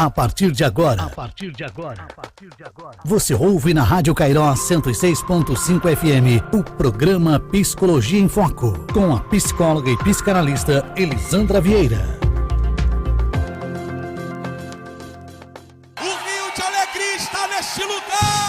A partir de agora, você ouve na Rádio Cairós 106.5 FM o programa Psicologia em Foco, com a psicóloga e psicanalista Elisandra Vieira. O rio de alegria está neste lugar.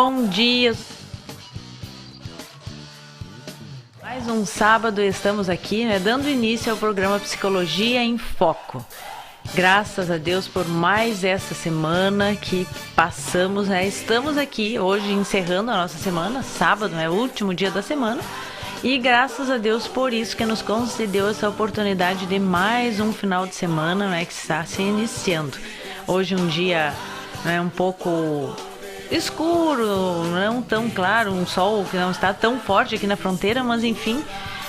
Bom dia. Mais um sábado estamos aqui, né, dando início ao programa Psicologia em Foco. Graças a Deus por mais essa semana que passamos, né? Estamos aqui hoje encerrando a nossa semana, sábado, é o último dia da semana. E graças a Deus por isso que nos concedeu essa oportunidade de mais um final de semana, né, que está se iniciando. Hoje um dia, né, um pouco escuro, não tão claro, um sol que não está tão forte aqui na fronteira, mas enfim,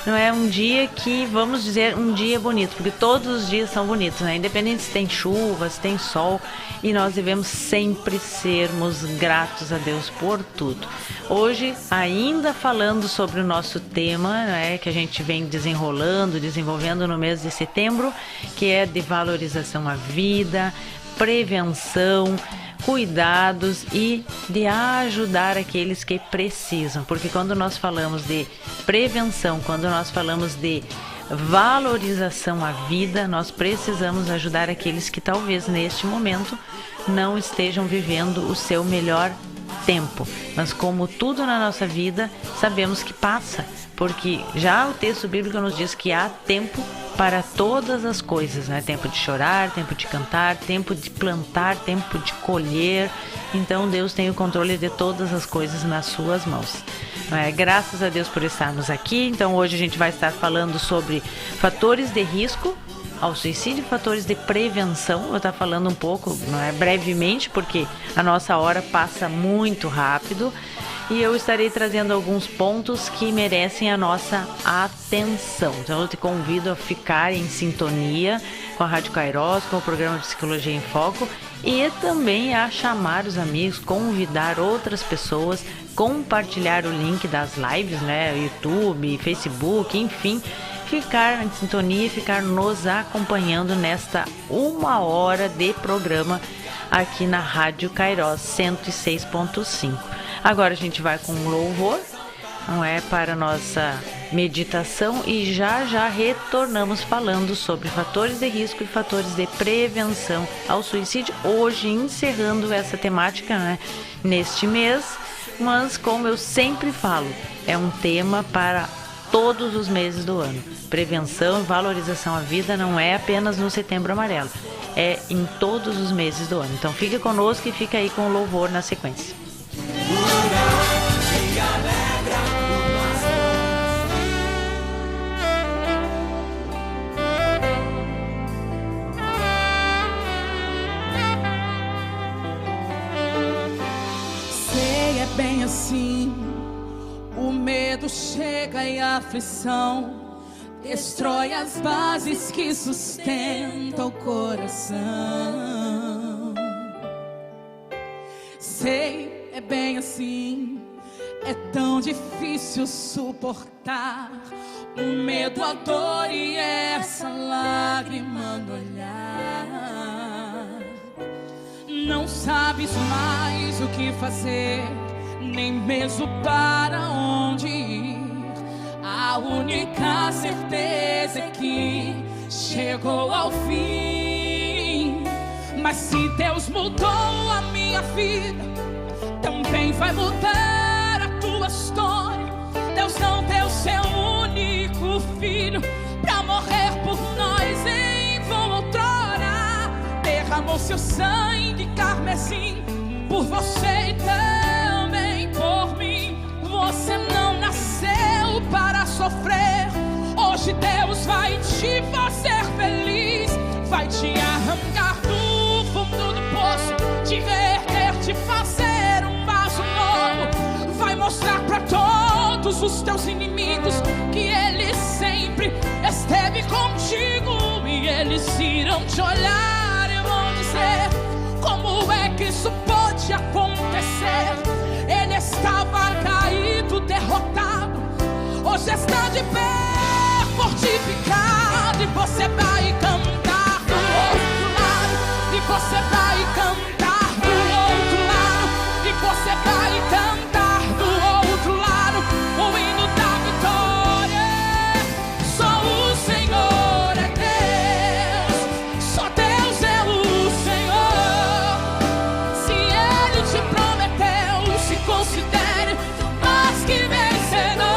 não é um dia que, vamos dizer, um dia bonito, porque todos os dias são bonitos, né? Independente se tem chuva, se tem sol, e nós devemos sempre sermos gratos a Deus por tudo. Hoje, ainda falando sobre o nosso tema, né, que a gente vem desenvolvendo no mês de setembro, que é de valorização à vida, prevenção, cuidados e de ajudar aqueles que precisam, porque quando nós falamos de prevenção, quando nós falamos de valorização à vida, nós precisamos ajudar aqueles que talvez neste momento não estejam vivendo o seu melhor tempo, mas como tudo na nossa vida, sabemos que passa, porque já o texto bíblico nos diz que há tempo para todas as coisas, né? Tempo de chorar, tempo de cantar, tempo de plantar, tempo de colher. Então Deus tem o controle de todas as coisas nas suas mãos. Graças a Deus por estarmos aqui. Então hoje a gente vai estar falando sobre fatores de risco ao suicídio, fatores de prevenção. Eu vou estar falando um pouco, brevemente, porque a nossa hora passa muito rápido. E eu estarei trazendo alguns pontos que merecem a nossa atenção. Então eu te convido a ficar em sintonia com a Rádio Kairos, com o programa Psicologia em Foco, e também a chamar os amigos, convidar outras pessoas, compartilhar o link das lives, né, YouTube, Facebook, enfim, ficar em sintonia e ficar nos acompanhando nesta 1 hora de programa aqui na Rádio Kairos 106.5. Agora a gente vai com um louvor, não é, para a nossa meditação, e já retornamos falando sobre fatores de risco e fatores de prevenção ao suicídio, hoje encerrando essa temática, né, neste mês, mas como eu sempre falo, é um tema para todos os meses do ano. Prevenção e valorização à vida não é apenas no Setembro Amarelo, é em todos os meses do ano. Então fique conosco e fica aí com o louvor na sequência. Sei, é bem assim. O medo chega e a aflição destrói as bases que sustentam o coração. Sei, é bem assim. É tão difícil suportar o medo, a dor e essa lágrima no olhar. Não sabes mais o que fazer, nem mesmo para onde ir. A única certeza é que chegou ao fim. Mas se Deus mudou a minha vida, também vai mudar a tua história. Deus não deu seu único filho pra morrer por nós em vão outrora. Derramou seu sangue carmesim por você e também por mim. Você não nasceu para sofrer. Hoje Deus vai te fazer feliz. Vai te arrancar do fundo do poço, te reerguer, te fazer um vaso novo. Vai mostrar pra todos os teus inimigos que Ele sempre esteve contigo. E eles irão te olhar e vão dizer: como é que isso pode acontecer? Ele estava caído, derrotado, hoje está de pé, fortificado. E você vai cantar do outro lado, e você vai cantar do outro lado, e você vai cantar do outro lado o hino da vitória. Só o Senhor é Deus, só Deus é o Senhor. Se Ele te prometeu, se considere mais que vencedor.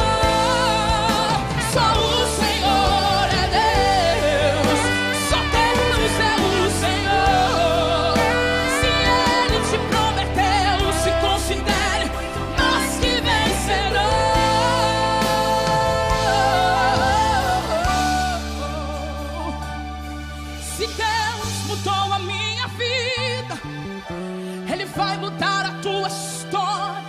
vai mudar a tua história.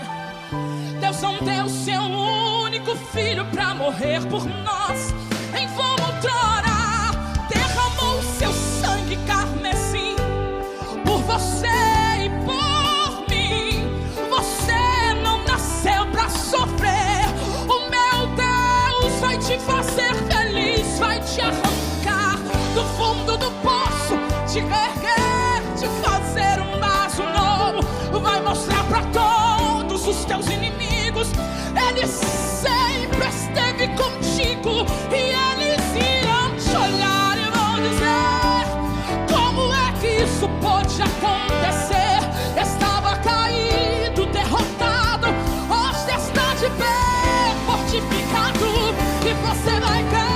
Deus não deu seu único filho pra morrer por nós. Em vão outrora derramou seu sangue carmesim por você e por mim. Você não nasceu pra sofrer. O meu Deus vai te fazer feliz, vai te arrancar do fundo do poço, te erguer, te fazer um vaso novo. Vai mostrar pra todos os teus inimigos, Ele sempre esteve contigo. E eles irão te olhar e vão dizer: como é que isso pode acontecer? Estava caído, derrotado, hoje está de pé, fortificado. E você vai cantar.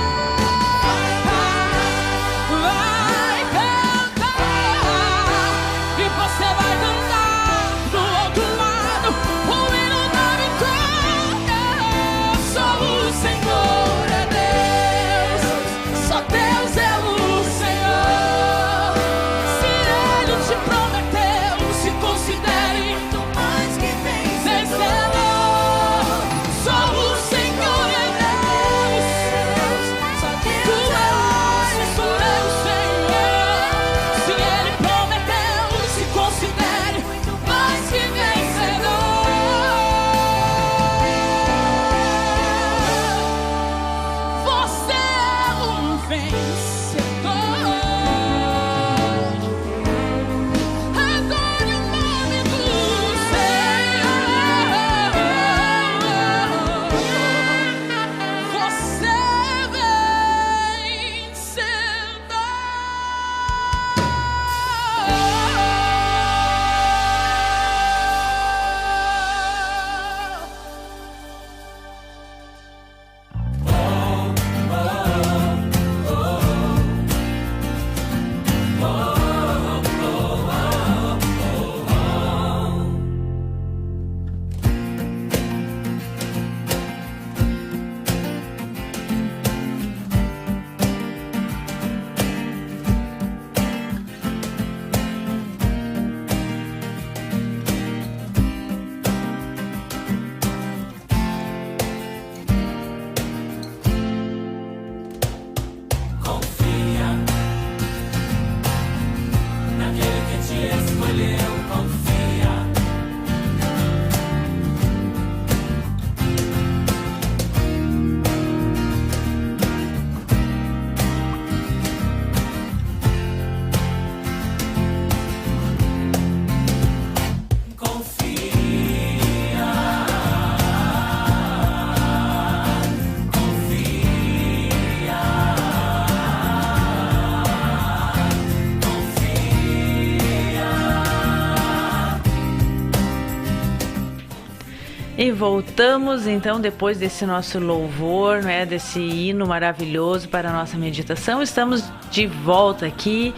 E voltamos então depois desse nosso louvor, né, desse hino maravilhoso para a nossa meditação. Estamos de volta aqui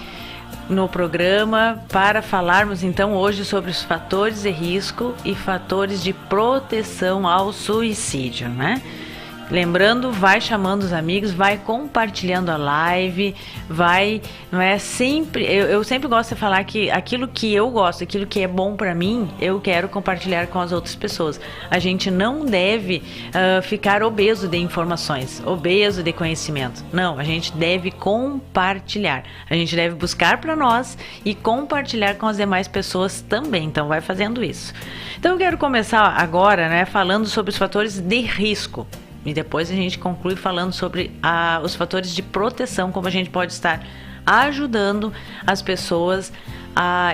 no programa para falarmos então hoje sobre os fatores de risco e fatores de proteção ao suicídio, né? Lembrando, vai chamando os amigos, vai compartilhando a live, vai, não é sempre, eu sempre gosto de falar que aquilo que eu gosto, aquilo que é bom para mim, eu quero compartilhar com as outras pessoas. A gente não deve ficar obeso de informações, obeso de conhecimento. Não, a gente deve compartilhar. A gente deve buscar para nós e compartilhar com as demais pessoas também. Então, vai fazendo isso. Então, eu quero começar agora, né, falando sobre os fatores de risco. E depois a gente conclui falando sobre os fatores de proteção, como a gente pode estar ajudando as pessoas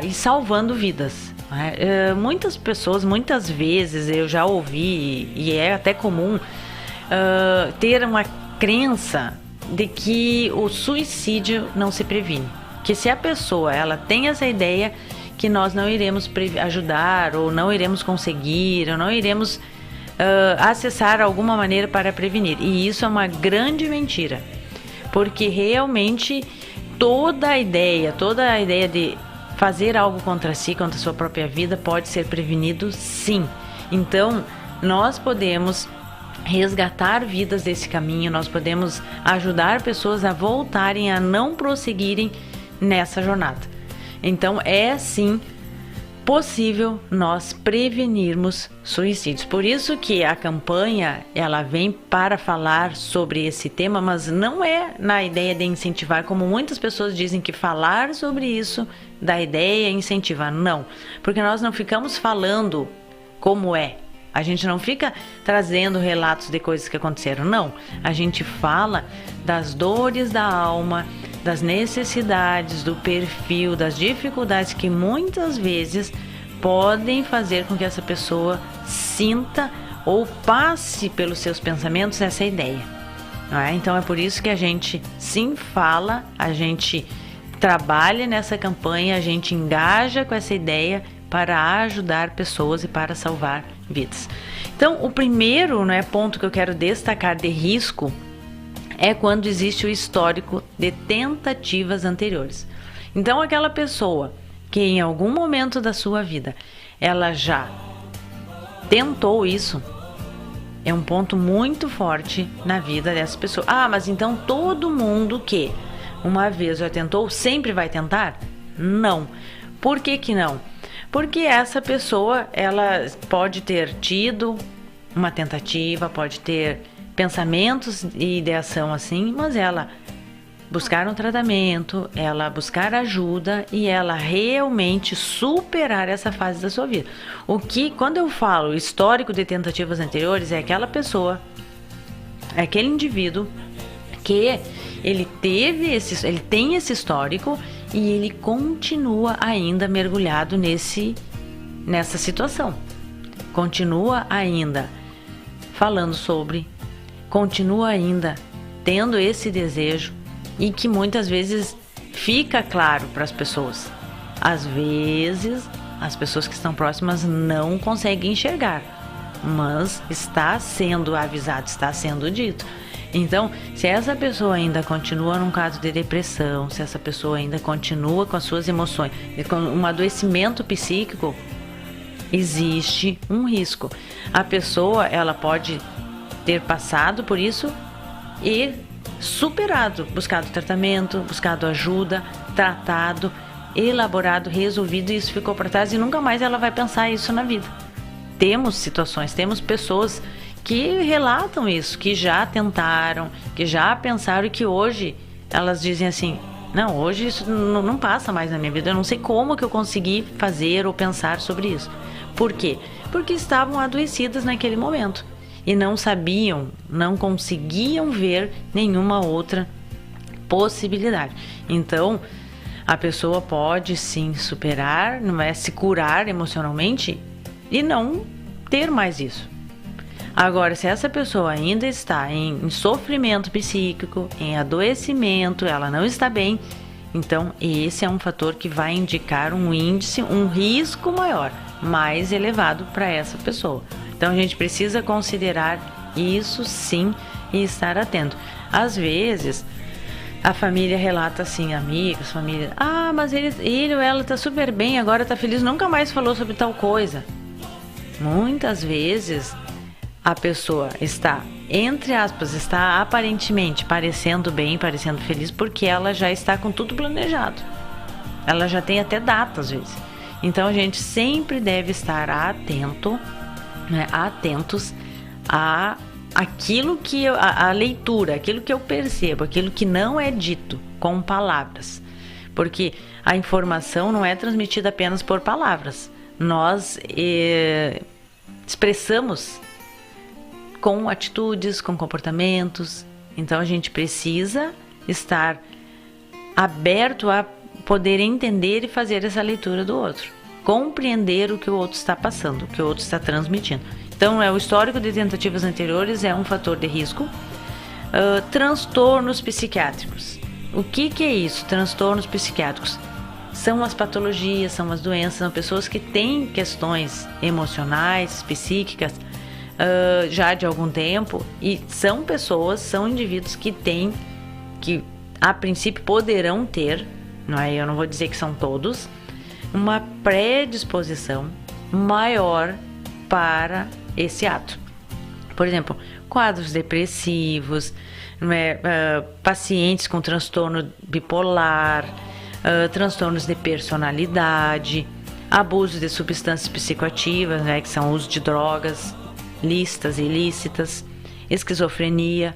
e salvando vidas. Muitas pessoas, muitas vezes eu já ouvi, e é até comum, ter uma crença de que o suicídio não se previne. Que se a pessoa ela tem essa ideia que nós não iremos ajudar, ou não iremos conseguir, ou não iremos acessar alguma maneira para prevenir. E isso é uma grande mentira, porque realmente toda a ideia de fazer algo contra si, contra a sua própria vida, pode ser prevenido, sim. Então, nós podemos resgatar vidas desse caminho, nós podemos ajudar pessoas a voltarem a não prosseguirem nessa jornada. Então, é sim possível nós prevenirmos suicídios. Por isso que a campanha, ela vem para falar sobre esse tema, mas não é na ideia de incentivar, como muitas pessoas dizem que falar sobre isso dá ideia e incentiva. Não, porque nós não ficamos falando como é. A gente não fica trazendo relatos de coisas que aconteceram, não. A gente fala das dores da alma, das necessidades, do perfil, das dificuldades que muitas vezes podem fazer com que essa pessoa sinta ou passe pelos seus pensamentos essa ideia. Não é? Então é por isso que a gente sim fala, a gente trabalha nessa campanha, a gente engaja com essa ideia para ajudar pessoas e para salvar vidas. Então, o primeiro, né, ponto que eu quero destacar de risco é quando existe o histórico de tentativas anteriores. Então, aquela pessoa que em algum momento da sua vida ela já tentou isso, é um ponto muito forte na vida dessa pessoa. Ah, mas então todo mundo que uma vez já tentou sempre vai tentar? Não. Por que que não? Porque essa pessoa, ela pode ter tido uma tentativa, pode ter pensamentos e ideação assim, mas ela buscar um tratamento, ela buscar ajuda e ela realmente superar essa fase da sua vida. O que, quando eu falo histórico de tentativas anteriores, é aquela pessoa, é aquele indivíduo que ele tem esse histórico e ele continua ainda mergulhado nessa situação. Continua ainda falando sobre, continua ainda tendo esse desejo e que muitas vezes fica claro para as pessoas. Às vezes, as pessoas que estão próximas não conseguem enxergar, mas está sendo avisado, está sendo dito. Então, se essa pessoa ainda continua num caso de depressão, se essa pessoa ainda continua com as suas emoções, com um adoecimento psíquico, existe um risco. A pessoa, ela pode ter passado por isso e superado, buscado tratamento, buscado ajuda, tratado, elaborado, resolvido, e isso ficou para trás e nunca mais ela vai pensar isso na vida. Temos situações, temos pessoas que relatam isso, que já tentaram, que já pensaram e que hoje elas dizem assim, não, hoje isso não passa mais na minha vida, eu não sei como que eu consegui fazer ou pensar sobre isso. Por quê? Porque estavam adoecidas naquele momento e não sabiam, não conseguiam ver nenhuma outra possibilidade. Então, a pessoa pode sim superar, não é, se curar emocionalmente e não ter mais isso. Agora, se essa pessoa ainda está em sofrimento psíquico, em adoecimento, ela não está bem, então esse é um fator que vai indicar um índice, um risco maior, mais elevado para essa pessoa. Então a gente precisa considerar isso sim e estar atento. Às vezes, a família relata assim, amigos, família, mas ele ou ela está super bem, agora está feliz, nunca mais falou sobre tal coisa. Muitas vezes a pessoa está, entre aspas, está aparentemente parecendo bem, parecendo feliz, porque ela já está com tudo planejado. Ela já tem até data, às vezes. Então, a gente sempre deve estar atento, né, atentos a aquilo que a leitura, aquilo que eu percebo, aquilo que não é dito com palavras. Porque a informação não é transmitida apenas por palavras. Nós expressamos com atitudes, com comportamentos. Então a gente precisa estar aberto a poder entender e fazer essa leitura do outro, compreender o que o outro está passando, o que o outro está transmitindo. Então o histórico de tentativas anteriores é um fator de risco. Transtornos psiquiátricos. O que é isso? Transtornos psiquiátricos são as patologias, são as doenças, são pessoas que têm questões emocionais, psíquicas já de algum tempo, e são pessoas, são indivíduos que têm, que a princípio poderão ter, não é? Eu não vou dizer que são todos, uma predisposição maior para esse ato. Por exemplo, quadros depressivos, não é? Pacientes com transtorno bipolar, transtornos de personalidade, abuso de substâncias psicoativas, né, que são o uso de drogas lícitas e ilícitas, esquizofrenia,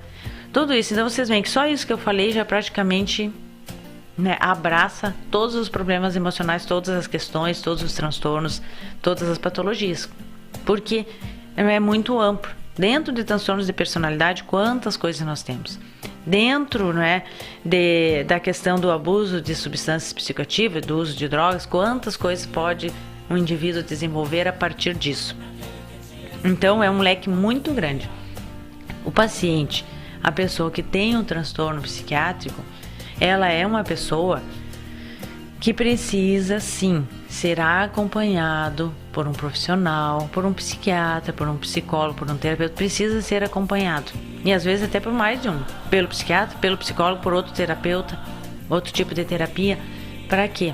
tudo isso. Então vocês veem que só isso que eu falei já praticamente, né, abraça todos os problemas emocionais, todas as questões, todos os transtornos, todas as patologias, porque é muito amplo. Dentro de transtornos de personalidade, quantas coisas nós temos? Dentro, né, da questão do abuso de substâncias psicoativas, do uso de drogas, quantas coisas pode um indivíduo desenvolver a partir disso? Então é um leque muito grande. O paciente, a pessoa que tem um transtorno psiquiátrico, ela é uma pessoa que precisa sim ser acompanhado por um profissional, por um psiquiatra, por um psicólogo, por um terapeuta, precisa ser acompanhado. E às vezes até por mais de um, pelo psiquiatra, pelo psicólogo, por outro terapeuta, outro tipo de terapia. Para quê?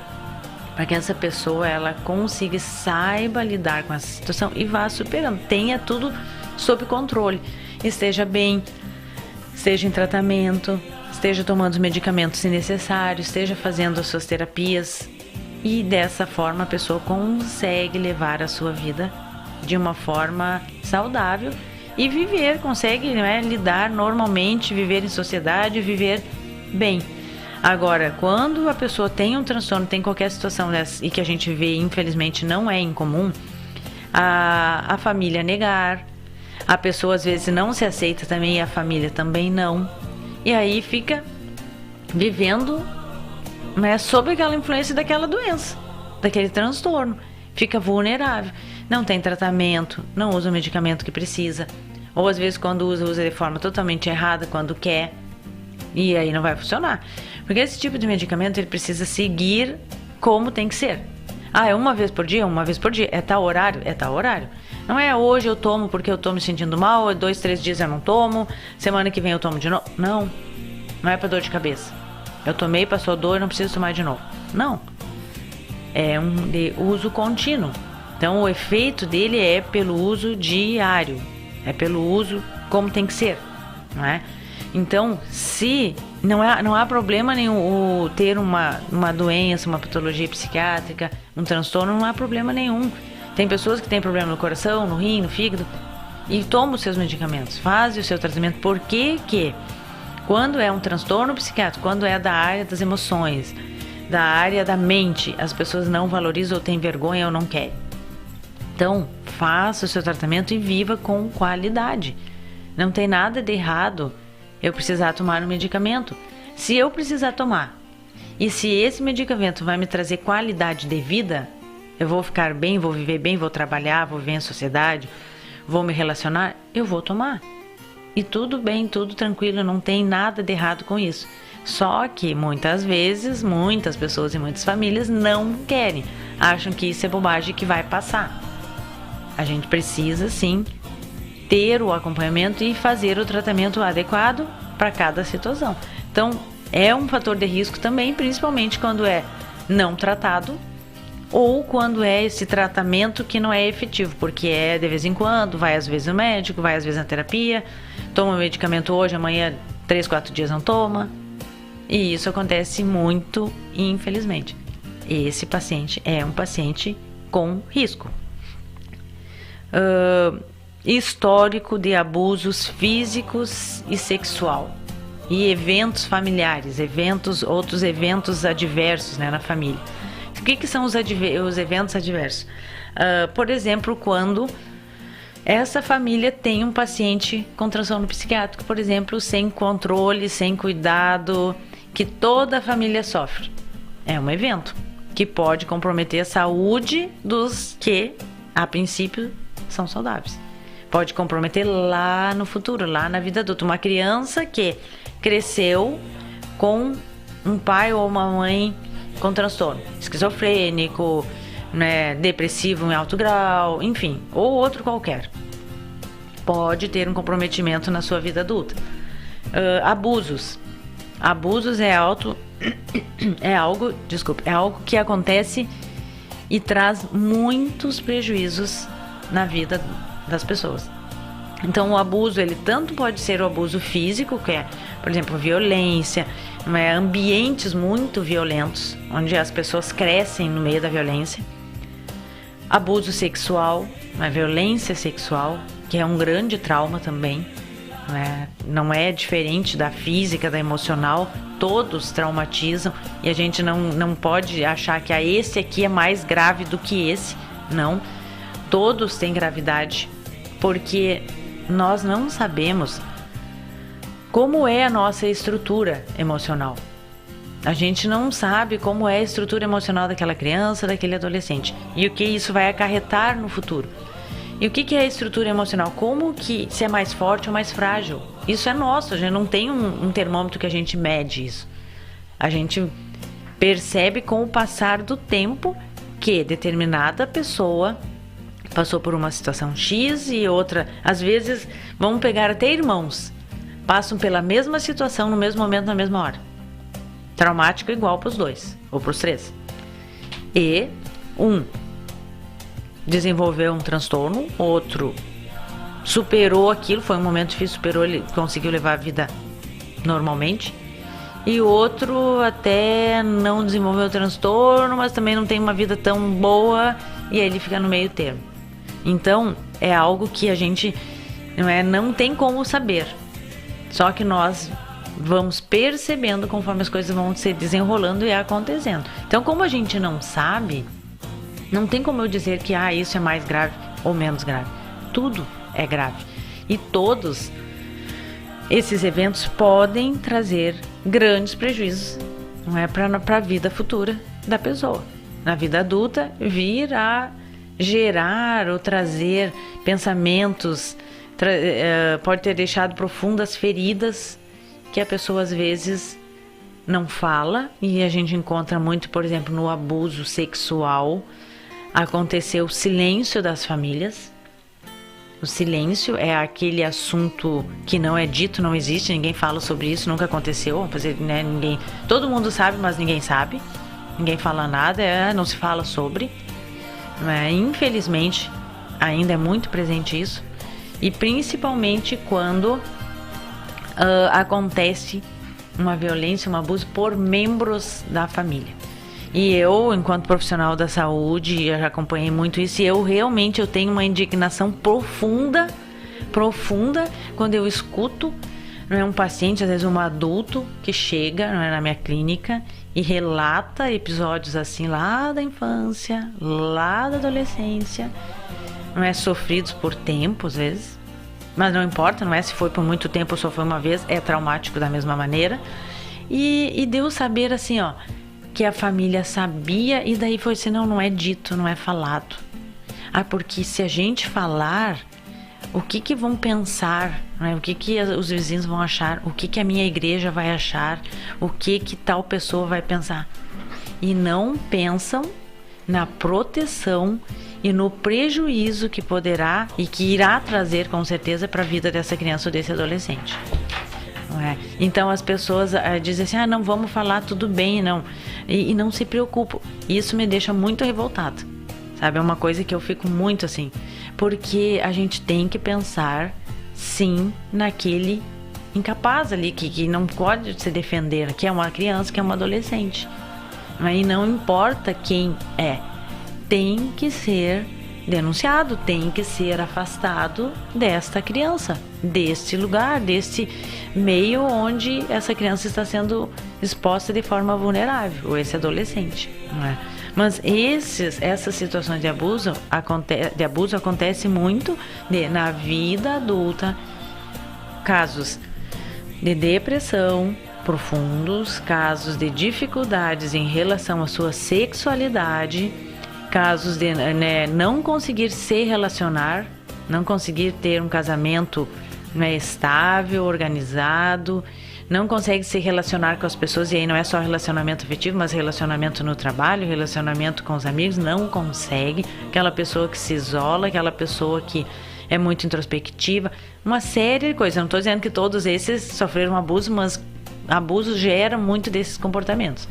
Para que essa pessoa ela consiga, saiba lidar com essa situação e vá superando, tenha tudo sob controle, esteja bem, esteja em tratamento, esteja tomando os medicamentos se necessário, esteja fazendo as suas terapias, e dessa forma a pessoa consegue levar a sua vida de uma forma saudável e viver, consegue, né, lidar normalmente, viver em sociedade, viver bem. Agora, quando a pessoa tem um transtorno, tem qualquer situação dessa, e que a gente vê, infelizmente, não é incomum, a família negar, a pessoa às vezes não se aceita também e a família também não, e aí fica vivendo, né, sob aquela influência daquela doença, daquele transtorno, fica vulnerável, não tem tratamento, não usa o medicamento que precisa, ou às vezes quando usa de forma totalmente errada, quando quer, e aí não vai funcionar, porque esse tipo de medicamento ele precisa seguir como tem que ser. É uma vez por dia, é tal horário, não é hoje eu tomo porque eu tô me sentindo mal, 2, 3 dias eu não tomo, semana que vem eu tomo de novo. Não é para dor de cabeça. Eu tomei, passou dor, não preciso tomar de novo. Não. É um de uso contínuo. Então o efeito dele é pelo uso diário. É pelo uso como tem que ser. Não é? Então, se não há problema nenhum ter uma doença, uma patologia psiquiátrica, um transtorno, não há problema nenhum. Tem pessoas que têm problema no coração, no rim, no fígado, e tomam os seus medicamentos, fazem o seu tratamento. Por quê que quando é um transtorno psiquiátrico, quando é da área das emoções, da área da mente, as pessoas não valorizam ou têm vergonha ou não querem? Então, faça o seu tratamento e viva com qualidade. Não tem nada de errado eu precisar tomar um medicamento. Se eu precisar tomar, e se esse medicamento vai me trazer qualidade de vida, eu vou ficar bem, vou viver bem, vou trabalhar, vou viver em sociedade, vou me relacionar, eu vou tomar. E tudo bem, tudo tranquilo, não tem nada de errado com isso. Só que muitas vezes, muitas pessoas e muitas famílias não querem, acham que isso é bobagem que vai passar. A gente precisa sim ter o acompanhamento e fazer o tratamento adequado para cada situação. Então, é um fator de risco também, principalmente quando é não tratado ou quando é esse tratamento que não é efetivo, porque é de vez em quando, vai às vezes no médico, vai às vezes na terapia, toma o medicamento hoje, amanhã 3, 4 dias não toma. E isso acontece muito, infelizmente. Esse paciente é um paciente com risco. Histórico de abusos físicos e sexual e eventos familiares, outros eventos adversos, né, na família. O que são os eventos adversos? Por exemplo, quando essa família tem um paciente com transtorno psiquiátrico, por exemplo, sem controle, sem cuidado, que toda a família sofre. É um evento que pode comprometer a saúde dos que, a princípio, são saudáveis. Pode comprometer lá no futuro, lá na vida adulta. Uma criança que cresceu com um pai ou uma mãe com transtorno esquizofrênico, né, depressivo em alto grau, enfim, ou outro qualquer, pode ter um comprometimento na sua vida adulta. Abusos é algo que acontece e traz muitos prejuízos na vida das pessoas. Então o abuso, ele tanto pode ser o abuso físico, que é, por exemplo, violência, ambientes muito violentos, onde as pessoas crescem no meio da violência, abuso sexual, a violência sexual, que é um grande trauma também, não é diferente da física, da emocional, todos traumatizam, e a gente não pode achar que esse aqui é mais grave do que esse, não, todos têm gravidade, porque nós não sabemos como é a nossa estrutura emocional. A gente não sabe como é a estrutura emocional daquela criança, daquele adolescente, e o que isso vai acarretar no futuro. E o que é a estrutura emocional? Como que se é mais forte ou mais frágil? Isso é nosso, a gente não tem um termômetro que a gente mede isso. A gente percebe com o passar do tempo que determinada pessoa passou por uma situação X e outra. Às vezes, vamos pegar até irmãos, passam pela mesma situação no mesmo momento, na mesma hora. Traumático igual para os dois, ou para os três. E um desenvolveu um transtorno, outro superou aquilo, foi um momento difícil, superou, ele conseguiu levar a vida normalmente, e o outro até não desenvolveu o transtorno, mas também não tem uma vida tão boa, e aí ele fica no meio termo. Então, é algo que a gente não tem como saber, só que nós vamos percebendo conforme as coisas vão se desenrolando e acontecendo. Então, como a gente não sabe, não tem como eu dizer que isso é mais grave ou menos grave. Tudo é grave. E todos esses eventos podem trazer grandes prejuízos, para a vida futura da pessoa. Na vida adulta, vir a gerar ou trazer pensamentos, pode ter deixado profundas feridas que a pessoa às vezes não fala, e a gente encontra muito, por exemplo, no abuso sexual. Aconteceu o silêncio das famílias. O silêncio é aquele assunto que não é dito, não existe, ninguém fala sobre isso, nunca aconteceu, ninguém, todo mundo sabe, mas ninguém sabe, ninguém fala nada, não se fala sobre. Infelizmente, ainda é muito presente isso, e principalmente quando acontece uma violência, um abuso por membros da família. E eu, enquanto profissional da saúde, já acompanhei muito isso, e eu tenho uma indignação profunda, quando eu escuto um paciente, às vezes um adulto, que chega na minha clínica e relata episódios assim, lá da infância, lá da adolescência, sofridos por tempo, às vezes, mas não importa, se foi por muito tempo ou só foi uma vez, é traumático da mesma maneira, e deu saber assim, que a família sabia, e daí foi assim, não é dito, não é falado. Porque se a gente falar, o que vão pensar, o que os vizinhos vão achar, o que a minha igreja vai achar, o que tal pessoa vai pensar. E não pensam na proteção e no prejuízo que poderá e que irá trazer com certeza para a vida dessa criança ou desse adolescente. Então as pessoas dizem assim, não vamos falar, tudo bem, não, e não se preocupam. Isso me deixa muito revoltada, sabe? É uma coisa que eu fico muito assim, porque a gente tem que pensar sim naquele incapaz ali, que não pode se defender, que é uma criança, que é uma adolescente, e não importa quem é, tem que ser denunciado, tem que ser afastado desta criança, deste lugar, deste meio onde essa criança está sendo exposta de forma vulnerável, ou esse adolescente. Mas essas situações de abuso acontecem muito na vida adulta, casos de depressão profundos, casos de dificuldades em relação à sua sexualidade, casos de não conseguir se relacionar, não conseguir ter um casamento estável, organizado, não consegue se relacionar com as pessoas, e aí não é só relacionamento afetivo, mas relacionamento no trabalho, relacionamento com os amigos, não consegue, aquela pessoa que se isola, aquela pessoa que é muito introspectiva, uma série de coisas. Eu não estou dizendo que todos esses sofreram abuso, mas abuso gera muito desses comportamentos.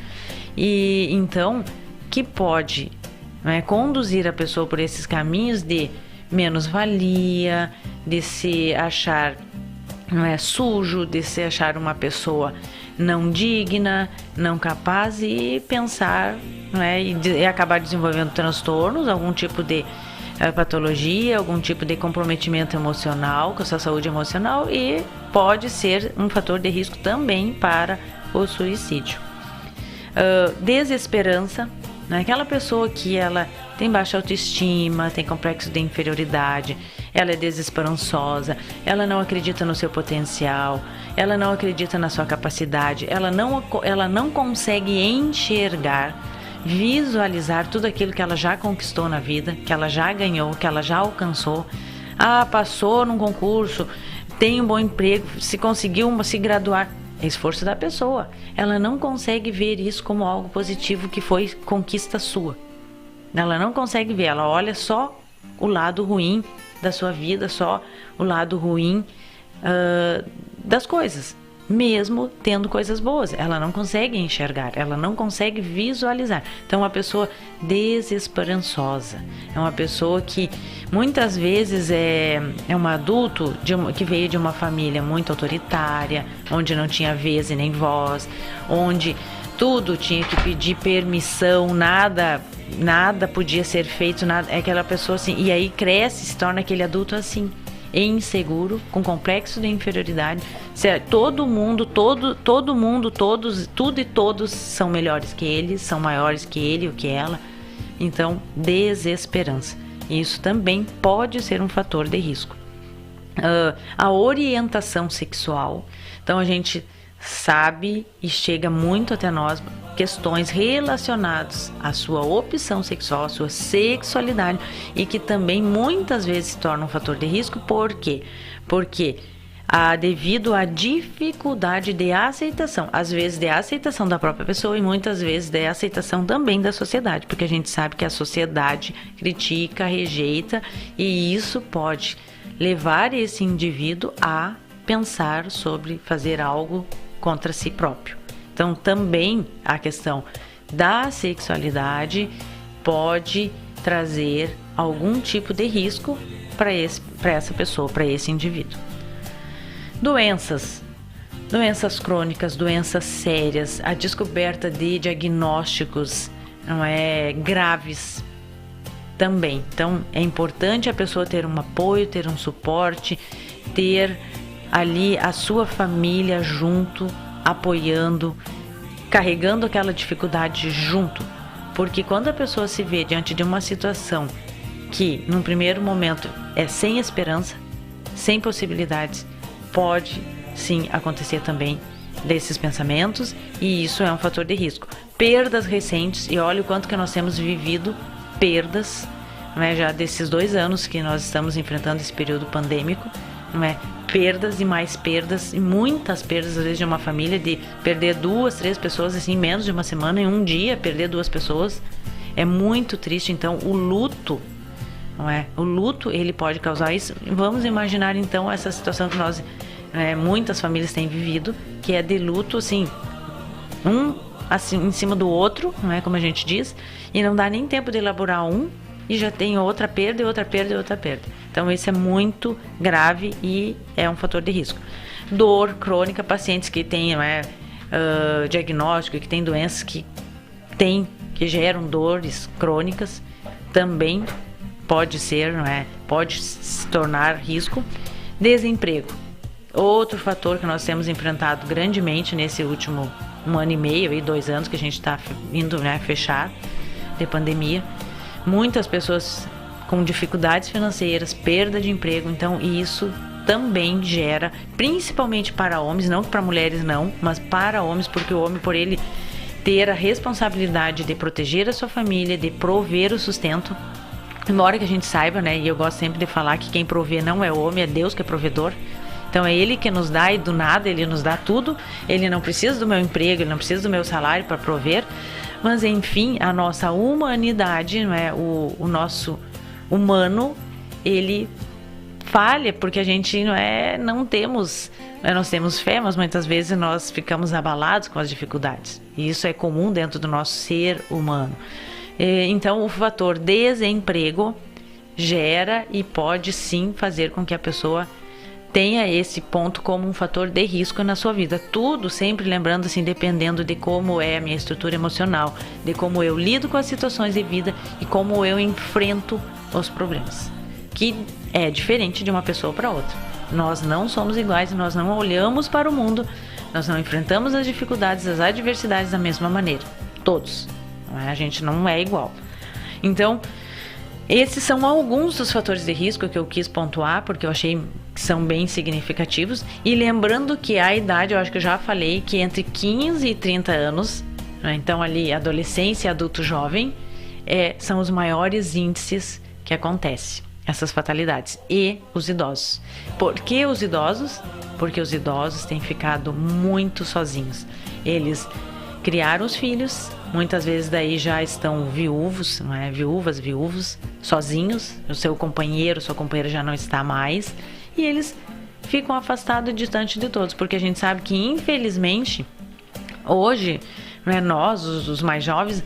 E então, que pode conduzir a pessoa por esses caminhos de menos-valia, de se achar sujo, de se achar uma pessoa não digna, não capaz e pensar, né, e acabar desenvolvendo transtornos, algum tipo de patologia, algum tipo de comprometimento emocional, com a sua saúde emocional, e pode ser um fator de risco também para o suicídio. Desesperança, né? Aquela pessoa que ela tem baixa autoestima, tem complexo de inferioridade, ela é desesperançosa, ela não acredita no seu potencial, ela não acredita na sua capacidade, ela não consegue enxergar, visualizar tudo aquilo que ela já conquistou na vida, que ela já ganhou, que ela já alcançou. Passou num concurso, tem um bom emprego, se conseguiu se graduar. É esforço da pessoa. Ela não consegue ver isso como algo positivo que foi conquista sua. Ela não consegue ver, ela olha só o lado ruim da sua vida, só o lado ruim das coisas. Mesmo tendo coisas boas, ela não consegue enxergar, ela não consegue visualizar. Então, uma pessoa desesperançosa, é uma pessoa que muitas vezes é um adulto que veio de uma família muito autoritária, onde não tinha vez e nem voz, onde tudo tinha que pedir permissão, nada podia ser feito, nada, é aquela pessoa assim, e aí cresce, se torna aquele adulto assim, inseguro, com complexo de inferioridade. Todo mundo, tudo e todos são melhores que ele, são maiores que ele ou que ela. Então, desesperança. Isso também pode ser um fator de risco. A orientação sexual. Então, a gente sabe e chega muito até nós questões relacionadas à sua opção sexual, à sua sexualidade, e que também muitas vezes se torna um fator de risco. Por quê? Porque devido à dificuldade de aceitação, às vezes de aceitação da própria pessoa e muitas vezes de aceitação também da sociedade, porque a gente sabe que a sociedade critica, rejeita, e isso pode levar esse indivíduo a pensar sobre fazer algo contra si próprio. Então, também a questão da sexualidade pode trazer algum tipo de risco para essa pessoa, para esse indivíduo. Doenças crônicas, doenças sérias, a descoberta de diagnósticos graves também. Então, é importante a pessoa ter um apoio, ter um suporte, ter ali a sua família junto, apoiando, carregando aquela dificuldade junto. Porque quando a pessoa se vê diante de uma situação que, num primeiro momento, é sem esperança, sem possibilidades, pode sim acontecer também desses pensamentos, e isso é um fator de risco. Perdas recentes, e olha o quanto que nós temos vivido perdas, já desses 2 anos que nós estamos enfrentando esse período pandêmico, perdas e mais perdas, e muitas perdas às vezes de uma família, de perder 2, 3 pessoas assim, em menos de uma semana, em um dia perder 2 pessoas, é muito triste. Então o luto, o luto, ele pode causar isso. Vamos imaginar então essa situação que nós, muitas famílias têm vivido, que é de luto assim, um assim em cima do outro, como a gente diz, e não dá nem tempo de elaborar um, e já tem outra perda, e outra perda, e outra perda. Então isso é muito grave e é um fator de risco. Dor crônica, pacientes que têm diagnóstico, que têm doenças que geram dores crônicas, também pode ser, pode se tornar risco. Desemprego, outro fator que nós temos enfrentado grandemente nesse último 1 ano e meio, 2 anos que a gente está indo fechar de pandemia. Muitas pessoas com dificuldades financeiras, perda de emprego, então isso também gera, principalmente para homens, não para mulheres não, mas para homens, porque o homem, por ele ter a responsabilidade de proteger a sua família, de prover o sustento, embora que a gente saiba, e eu gosto sempre de falar que quem provê não é o homem, é Deus que é provedor. Então é Ele que nos dá, e do nada Ele nos dá tudo. Ele não precisa do meu emprego, Ele não precisa do meu salário para prover. Mas enfim, a nossa humanidade, o nosso humano, ele falha, porque a gente nós temos fé, mas muitas vezes nós ficamos abalados com as dificuldades. E isso é comum dentro do nosso ser humano. Então o fator desemprego gera e pode sim fazer com que a pessoa tenha esse ponto como um fator de risco na sua vida. Tudo sempre lembrando assim, dependendo de como é a minha estrutura emocional, de como eu lido com as situações de vida e como eu enfrento os problemas, que é diferente de uma pessoa para outra. Nós não somos iguais, nós não olhamos para o mundo, nós não enfrentamos as dificuldades, as adversidades da mesma maneira. Todos. A gente não é igual. Então, esses são alguns dos fatores de risco que eu quis pontuar, porque eu achei que são bem significativos. E lembrando que a idade, eu acho que eu já falei, que entre 15 e 30 anos, né, então ali adolescência, adulto jovem, são os maiores índices que acontecem, essas fatalidades. E os idosos. Por que os idosos? Porque os idosos têm ficado muito sozinhos. Eles criaram os filhos, muitas vezes daí já estão viúvos, não é? Viúvos, sozinhos, o seu companheiro, sua companheira já não está mais, e eles ficam afastados, distante de todos, porque a gente sabe que, infelizmente, hoje, não é, nós, os mais jovens,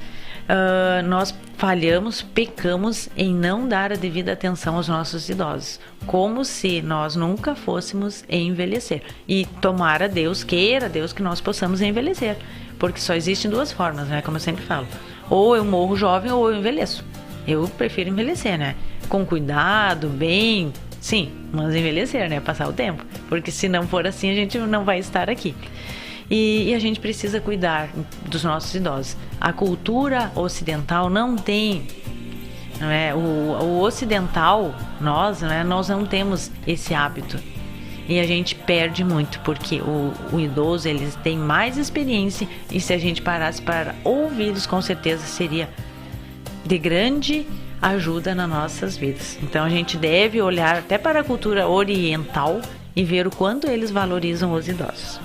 nós falhamos, pecamos em não dar a devida atenção aos nossos idosos, como se nós nunca fôssemos envelhecer. E tomara Deus, queira Deus que nós possamos envelhecer, porque só existem duas formas, né? Como eu sempre falo, ou eu morro jovem ou eu envelheço. Eu prefiro envelhecer, né? Com cuidado, bem, sim, mas envelhecer, né? Passar o tempo, porque se não for assim a gente não vai estar aqui. E a gente precisa cuidar dos nossos idosos. A cultura ocidental não tem, não é? O ocidental, nós não temos esse hábito. E a gente perde muito, porque o idoso, eles têm mais experiência, e se a gente parasse para ouvi-los, com certeza seria de grande ajuda nas nossas vidas. Então a gente deve olhar até para a cultura oriental e ver o quanto eles valorizam os idosos.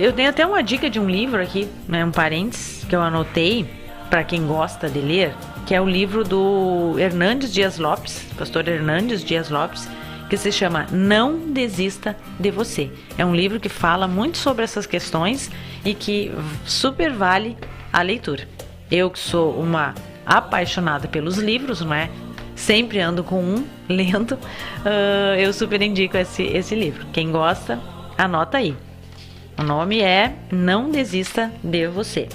Eu tenho até uma dica de um livro aqui, né, um parênteses, que eu anotei para quem gosta de ler, que é o livro do Hernandes Dias Lopes, pastor Hernandes Dias Lopes, que se chama Não Desista de Você. É um livro que fala muito sobre essas questões e que super vale a leitura. Eu que sou uma apaixonada pelos livros, não é? Sempre ando com um lendo, eu super indico esse livro. Quem gosta, anota aí. O nome é Não Desista de Você.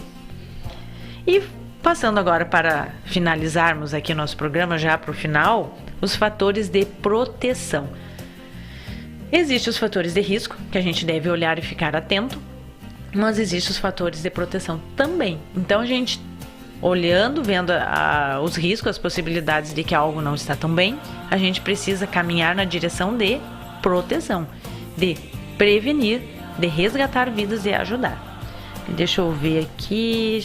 E passando agora para finalizarmos aqui o nosso programa, já para o final, os fatores de proteção. Existem os fatores de risco, que a gente deve olhar e ficar atento, mas existem os fatores de proteção também. Então a gente, olhando, vendo os riscos, as possibilidades de que algo não está tão bem, a gente precisa caminhar na direção de proteção, de prevenir, de resgatar vidas e ajudar. Deixa eu ver aqui,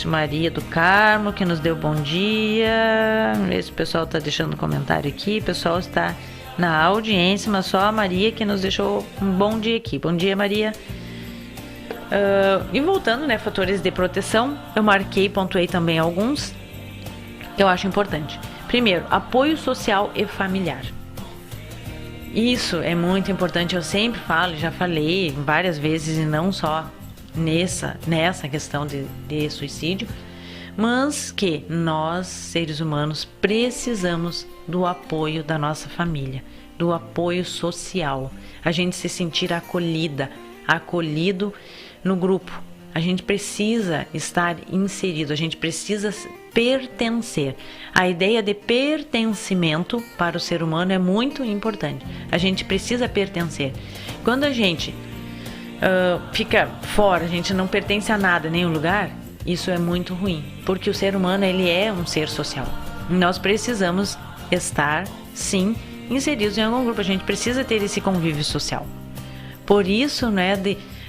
Maria do Carmo, que nos deu bom dia. Esse pessoal está deixando comentário aqui, o pessoal está na audiência, mas só a Maria que nos deixou um bom dia aqui. Bom dia, Maria. E voltando, né, fatores de proteção, eu marquei, pontuei também alguns que eu acho importante. Primeiro, apoio social e familiar. Isso é muito importante, eu sempre falo, já falei várias vezes, e não só nessa questão de suicídio, mas que nós, seres humanos, precisamos do apoio da nossa família, do apoio social, a gente se sentir acolhido no grupo. A gente precisa estar inserido, a gente precisa pertencer. A ideia de pertencimento para o ser humano é muito importante. A gente precisa pertencer. Quando a gente fica fora, a gente não pertence a nada, nenhum lugar, isso é muito ruim, porque o ser humano, ele é um ser social. Nós precisamos estar, sim, inseridos em algum grupo. A gente precisa ter esse convívio social. Por isso, né,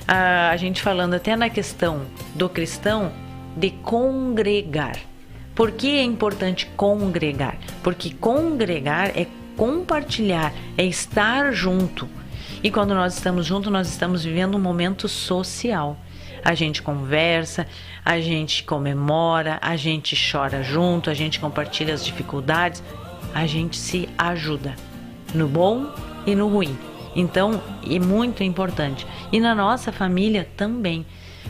a gente falando até na questão do cristão, de congregar. Por que é importante congregar? Porque congregar é compartilhar, é estar junto. E quando nós estamos juntos, nós estamos vivendo um momento social. A gente conversa, a gente comemora, a gente chora junto, a gente compartilha as dificuldades, a gente se ajuda, no bom e no ruim. Então, é muito importante. E na nossa família também.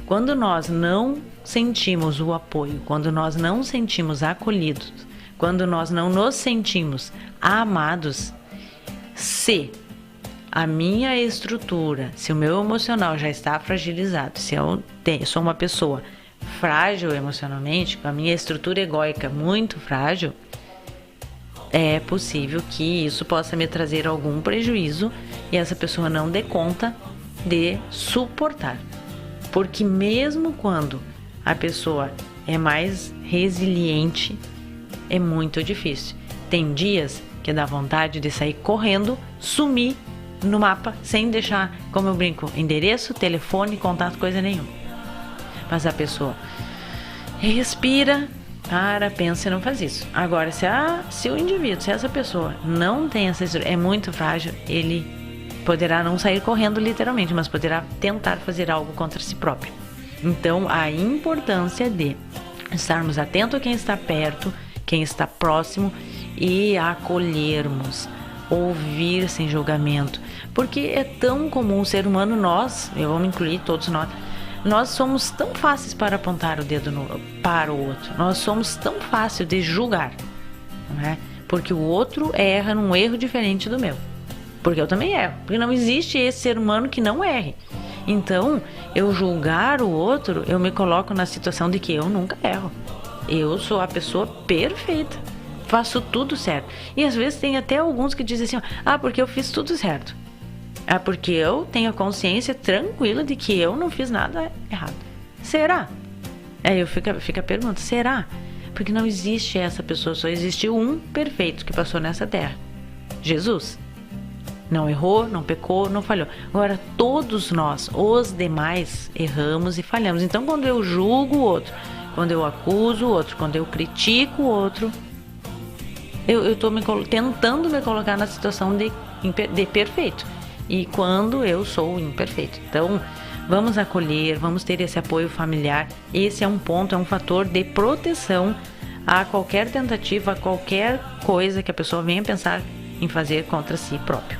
Quando nós não sentimos o apoio, quando nós não sentimos acolhidos, quando nós não nos sentimos amados, se a minha estrutura, se o meu emocional já está fragilizado, se eu sou uma pessoa frágil emocionalmente, com a minha estrutura egóica muito frágil, é possível que isso possa me trazer algum prejuízo e essa pessoa não dê conta de suportar. Porque mesmo quando a pessoa é mais resiliente, é muito difícil. Tem dias que dá vontade de sair correndo, sumir no mapa, sem deixar, como eu brinco, endereço, telefone, contato, coisa nenhuma. Mas a pessoa respira, pensa e não faz isso. Agora, se o indivíduo, se essa pessoa não tem essa estrutura, é muito frágil, ele poderá não sair correndo literalmente, mas poderá tentar fazer algo contra si próprio. Então, a importância de estarmos atentos a quem está perto, quem está próximo e acolhermos, ouvir sem julgamento, porque é tão comum o ser humano, eu vou me incluir, todos nós somos tão fáceis para apontar o dedo para o outro, nós somos tão fáceis de julgar, não é? Porque o outro erra num erro diferente do meu, porque eu também erro, porque não existe esse ser humano que não erre. Então, eu julgar o outro, eu me coloco na situação de que eu nunca erro, eu sou a pessoa perfeita, faço tudo certo. E às vezes tem até alguns que dizem assim, porque eu fiz tudo certo. Porque eu tenho a consciência tranquila de que eu não fiz nada errado. Será? Aí fica a pergunta, será? Porque não existe essa pessoa, só existe um perfeito que passou nessa terra. Jesus. Não errou, não pecou, não falhou. Agora, todos nós, os demais, erramos e falhamos. Então, quando eu julgo o outro, quando eu acuso o outro, quando eu critico o outro, eu estou tentando me colocar na situação de perfeito. E quando eu sou imperfeito. Então, vamos acolher, vamos ter esse apoio familiar. Esse é um ponto, é um fator de proteção a qualquer tentativa, a qualquer coisa que a pessoa venha pensar em fazer contra si próprio.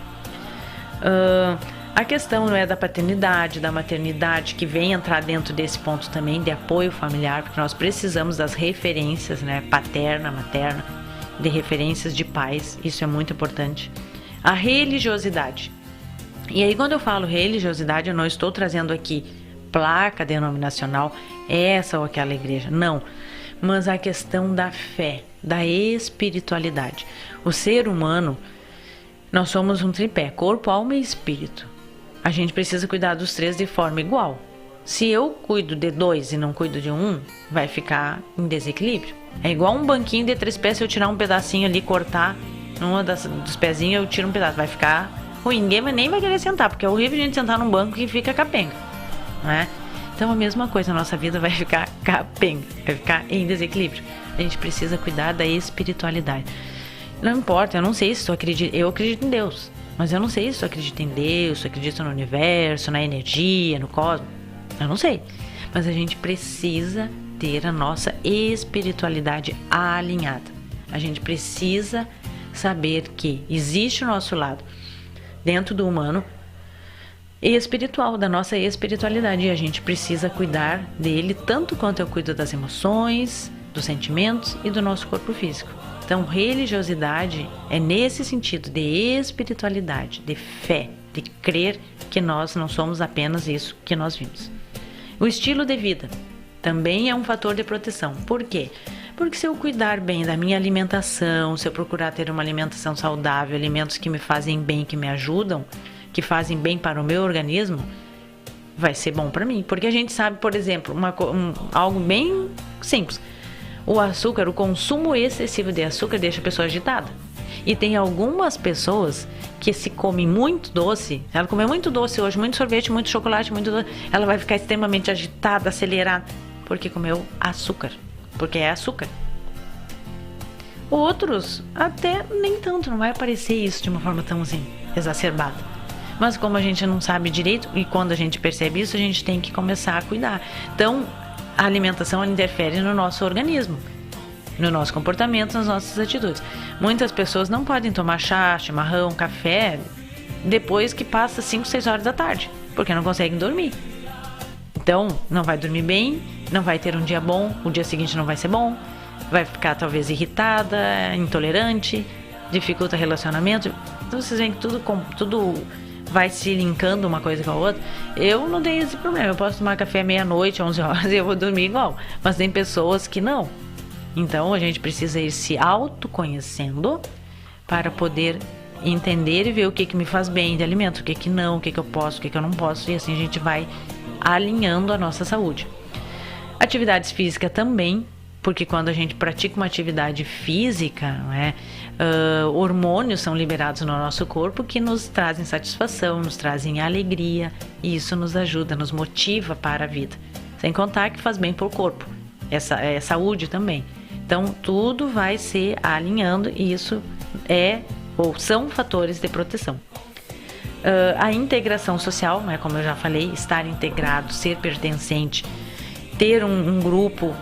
A questão não é da paternidade, da maternidade, que vem entrar dentro desse ponto também de apoio familiar, porque nós precisamos das referências, né, paterna, materna, de referências de pais, isso é muito importante. A religiosidade. E aí, quando eu falo religiosidade, eu não estou trazendo aqui placa denominacional, essa ou aquela igreja, não. Mas a questão da fé, da espiritualidade. O ser humano, nós somos um tripé, corpo, alma e espírito. A gente precisa cuidar dos três de forma igual. Se eu cuido de 2 e não cuido de 1, vai ficar em desequilíbrio. É igual um banquinho de 3 pés, se eu tirar um pedacinho ali, cortar numa dos pezinhos, eu tiro um pedaço, vai ficar ruim. Ninguém nem vai querer sentar, porque é horrível a gente sentar num banco que fica capenga, não é? Então a mesma coisa, a nossa vida vai ficar capenga, vai ficar em desequilíbrio. A gente precisa cuidar da espiritualidade. Não importa, eu não sei se tu acredita, eu acredito em Deus, mas eu não sei se tu acredita em Deus, se tu acredita no universo, na energia, no cosmos, eu não sei. Mas a gente precisa ter a nossa espiritualidade alinhada. A gente precisa saber que existe o nosso lado dentro do humano espiritual, da nossa espiritualidade, e a gente precisa cuidar dele tanto quanto eu cuido das emoções, dos sentimentos e do nosso corpo físico. Então, religiosidade é nesse sentido de espiritualidade, de fé, de crer que nós não somos apenas isso que nós vimos. O estilo de vida também é um fator de proteção. Por quê? Porque se eu cuidar bem da minha alimentação, se eu procurar ter uma alimentação saudável, alimentos que me fazem bem, que me ajudam, que fazem bem para o meu organismo, vai ser bom para mim. Porque a gente sabe, por exemplo, algo bem simples. O açúcar, o consumo excessivo de açúcar deixa a pessoa agitada. E tem algumas pessoas que se comem muito doce, ela comer muito doce hoje, muito sorvete, muito chocolate, muito doce, ela vai ficar extremamente agitada, acelerada, porque comeu açúcar. Porque é açúcar. Outros, até nem tanto, não vai aparecer isso de uma forma tão assim, exacerbada. Mas como a gente não sabe direito, e quando a gente percebe isso, a gente tem que começar a cuidar. Então, a alimentação interfere no nosso organismo, no nosso comportamento, nas nossas atitudes. Muitas pessoas não podem tomar chá, chimarrão, café, depois que passa 5, 6 horas da tarde, porque não conseguem dormir. Então, não vai dormir bem, não vai ter um dia bom, o dia seguinte não vai ser bom, vai ficar talvez irritada, intolerante, dificulta relacionamento. Então, vocês veem que tudo vai se linkando uma coisa com a outra. Eu não tenho esse problema, eu posso tomar café meia-noite, 11 horas e eu vou dormir igual, mas tem pessoas que não. Então a gente precisa ir se autoconhecendo para poder entender e ver o que me faz bem de alimento, o que não, o que eu posso, o que eu não posso, e assim a gente vai alinhando a nossa saúde. Atividades físicas também, porque quando a gente pratica uma atividade física, não é, hormônios são liberados no nosso corpo que nos trazem satisfação, nos trazem alegria, e isso nos ajuda, nos motiva para a vida. Sem contar que faz bem para o corpo, essa é saúde também. Então tudo vai se alinhando, e isso são fatores de proteção. A integração social, né, como eu já falei, estar integrado, ser pertencente, ter um grupo,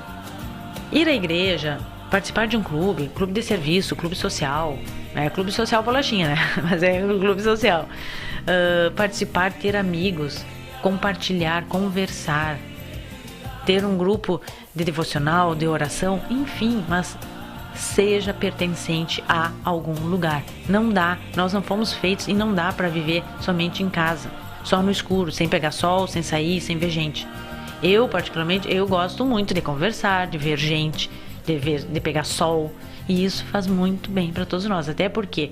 ir à igreja, participar de um clube de serviço, clube social, clube social bolachinha, né? Mas é um clube social. Participar, ter amigos, compartilhar, conversar, ter um grupo de devocional, de oração, enfim, mas seja pertencente a algum lugar. Não dá, nós não fomos feitos e não dá para viver somente em casa, só no escuro, sem pegar sol, sem sair, sem ver gente. Eu, particularmente, gosto muito de conversar, de ver gente, de pegar sol, e isso faz muito bem para todos nós, até porque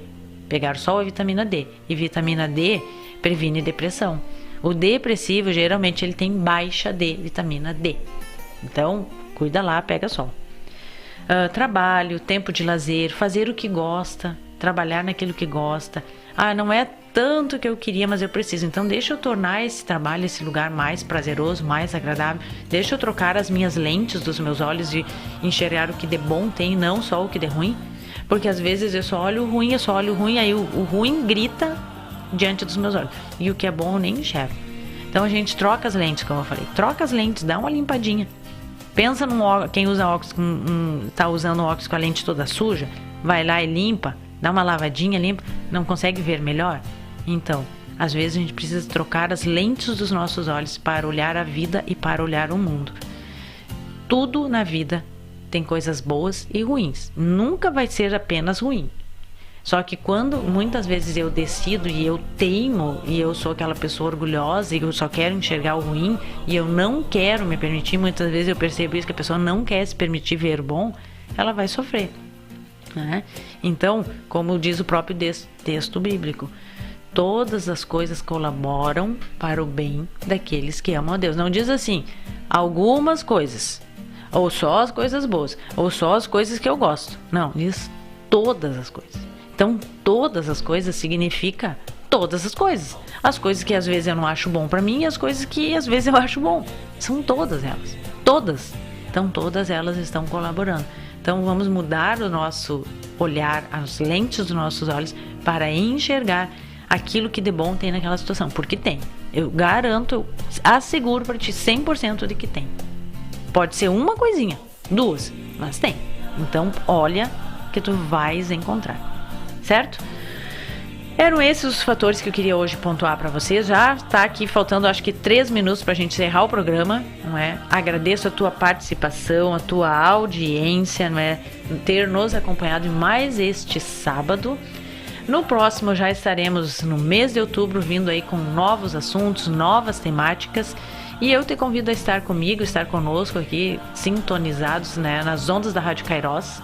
pegar sol é vitamina D, e vitamina D previne depressão. O depressivo, geralmente, ele tem baixa de vitamina D. Então, cuida lá, pega sol. Trabalho, tempo de lazer, fazer o que gosta, trabalhar naquilo que gosta. Não é tanto que eu queria, mas eu preciso. Então deixa eu tornar esse trabalho, esse lugar mais prazeroso, mais agradável. Deixa eu trocar as minhas lentes dos meus olhos e enxergar o que de bom tem, não só o que de ruim. Porque às vezes eu só olho o ruim, aí o ruim grita diante dos meus olhos. E o que é bom eu nem enxergo. Então a gente troca as lentes, como eu falei. Troca as lentes, dá uma limpadinha. Pensa quem usa óculos, tá usando óculos com a lente toda suja, vai lá e limpa, dá uma lavadinha, limpa, não consegue ver melhor? Então, às vezes a gente precisa trocar as lentes dos nossos olhos para olhar a vida e para olhar o mundo. Tudo na vida tem coisas boas e ruins, nunca vai ser apenas ruim. Só que quando muitas vezes eu decido e eu teimo e eu sou aquela pessoa orgulhosa e eu só quero enxergar o ruim e eu não quero me permitir, muitas vezes eu percebo isso, que a pessoa não quer se permitir ver o bom, ela vai sofrer, né? Então, como diz o próprio texto bíblico, todas as coisas colaboram para o bem daqueles que amam a Deus. Não diz assim, algumas coisas, ou só as coisas boas, ou só as coisas que eu gosto. Não, diz todas as coisas. Então, todas as coisas significa todas as coisas. As coisas que às vezes eu não acho bom para mim e as coisas que às vezes eu acho bom. São todas elas. Todas. Então, todas elas estão colaborando. Então, vamos mudar o nosso olhar, as lentes dos nossos olhos para enxergar aquilo que de bom tem naquela situação. Porque tem. Eu garanto, eu asseguro para ti 100% de que tem. Pode ser uma coisinha, 2, mas tem. Então, olha que tu vais encontrar. Certo? Eram esses os fatores que eu queria hoje pontuar para vocês. Já está aqui faltando acho que 3 minutos para a gente encerrar o programa, não é? Agradeço a tua participação, a tua audiência, não é? Ter nos acompanhado em mais este sábado. No próximo já estaremos no mês de outubro vindo aí com novos assuntos, novas temáticas, e eu te convido a estar comigo, estar conosco aqui, sintonizados, né, nas ondas da Rádio Kairos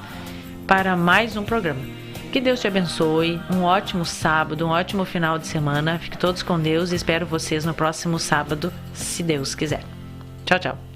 para mais um programa. Que Deus te abençoe, um ótimo sábado, um ótimo final de semana. Fiquem todos com Deus e espero vocês no próximo sábado, se Deus quiser. Tchau, tchau.